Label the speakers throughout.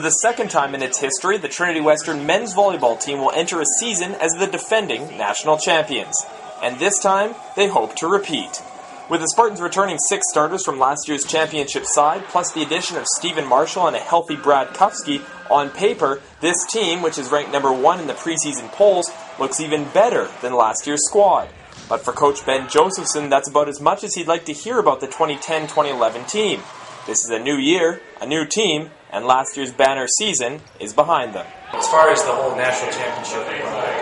Speaker 1: For the second time in its history, the Trinity Western men's volleyball team will enter a season as the defending national champions. And this time, they hope to repeat. With the Spartans returning 6 starters from last year's championship side, plus the addition of Stephen Marshall and a healthy Brad Kufsky, on paper, this team, which is ranked number 1 in the preseason polls, looks even better than last year's squad. But for Coach Ben Josephson, that's about as much as he'd like to hear about the 2010-2011 team. This is a new year, a new team, and last year's banner season is behind them.
Speaker 2: As far as the whole national championship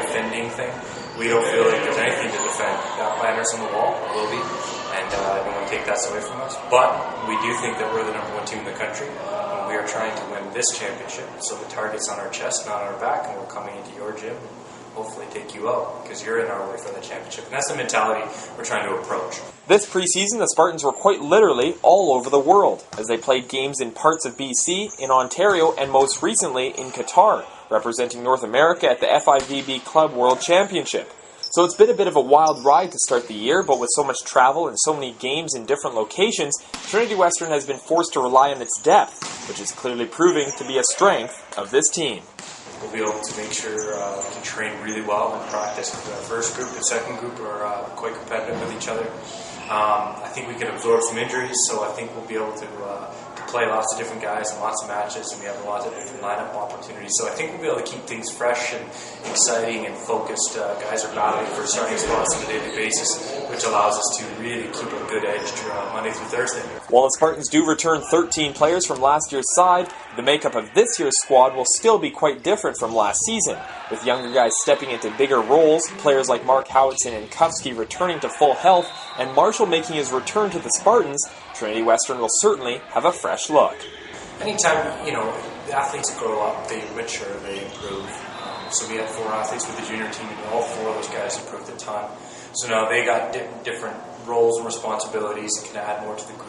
Speaker 2: defending thing, we don't feel like there's anything to defend. Got banners on the wall, will be, and I don't want to take that away from us. But we do think that we're the number 1 team in the country, and we are trying to win this championship. So the target's on our chest, not on our back, and we're coming into your gym and hopefully take you out, because you're in our way for the championship. And that's the mentality we're trying to approach.
Speaker 1: This preseason, the Spartans were quite literally all over the world, as they played games in parts of BC, in Ontario, and most recently in Qatar, representing North America at the FIVB Club World Championship. So it's been a bit of a wild ride to start the year, but with so much travel and so many games in different locations, Trinity Western has been forced to rely on its depth, which is clearly proving to be a strength of this team.
Speaker 2: We'll be able to make sure we can train really well and practice. The first group and second group are quite competitive with each other. I think we can absorb some injuries, so I think we'll be able to play lots of different guys and lots of matches, and we have a lot of different lineup opportunities. So I think we'll be able to keep things fresh and exciting and focused. Guys are battling for starting spots on a daily basis, which allows us to really keep a good edge Monday through Thursday.
Speaker 1: While the Spartans do return 13 players from last year's side, the makeup of this year's squad will still be quite different from last season, with younger guys stepping into bigger roles, players like Mark Howitson and Kufsky returning to full health, and Marshall making his return to the Spartans. Trinity Western will certainly have a fresh look.
Speaker 2: Anytime, the athletes grow up, they mature, they improve. So we had 4 athletes with the junior team, and all 4 of those guys improved a ton. So now they got different roles and responsibilities and can add more to the group.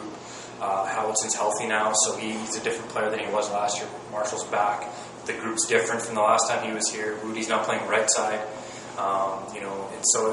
Speaker 2: Howitzon's healthy now, so he's a different player than he was last year. Marshall's back. The group's different from the last time he was here. Rudy's now playing right side. And so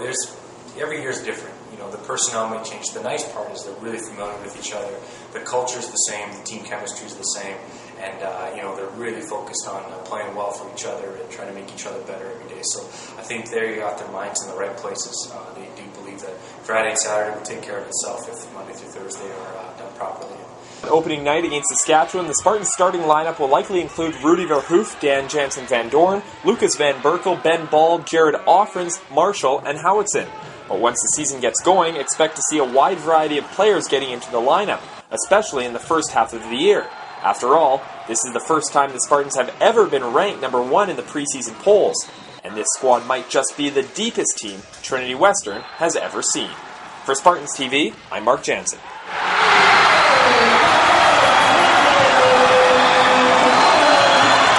Speaker 2: every year's different. The personnel may change. The nice part is they're really familiar with each other. The culture's the same. The team chemistry's the same. And, they're really focused on playing well for each other and trying to make each other better every day. So I think they got their minds in the right places. They do believe that Friday and Saturday will take care of itself if Monday through Thursday are done properly.
Speaker 1: Opening night against Saskatchewan, the Spartans' starting lineup will likely include Rudy Verhoef, Dan Jansen-Van Dorn, Lucas Van Berkel, Ben Ball, Jared Offrens, Marshall, and Howitson. But once the season gets going, expect to see a wide variety of players getting into the lineup, especially in the first half of the year. After all, this is the first time the Spartans have ever been ranked number 1 in the preseason polls, and this squad might just be the deepest team Trinity Western has ever seen. For Spartans TV, I'm Mark Jansen.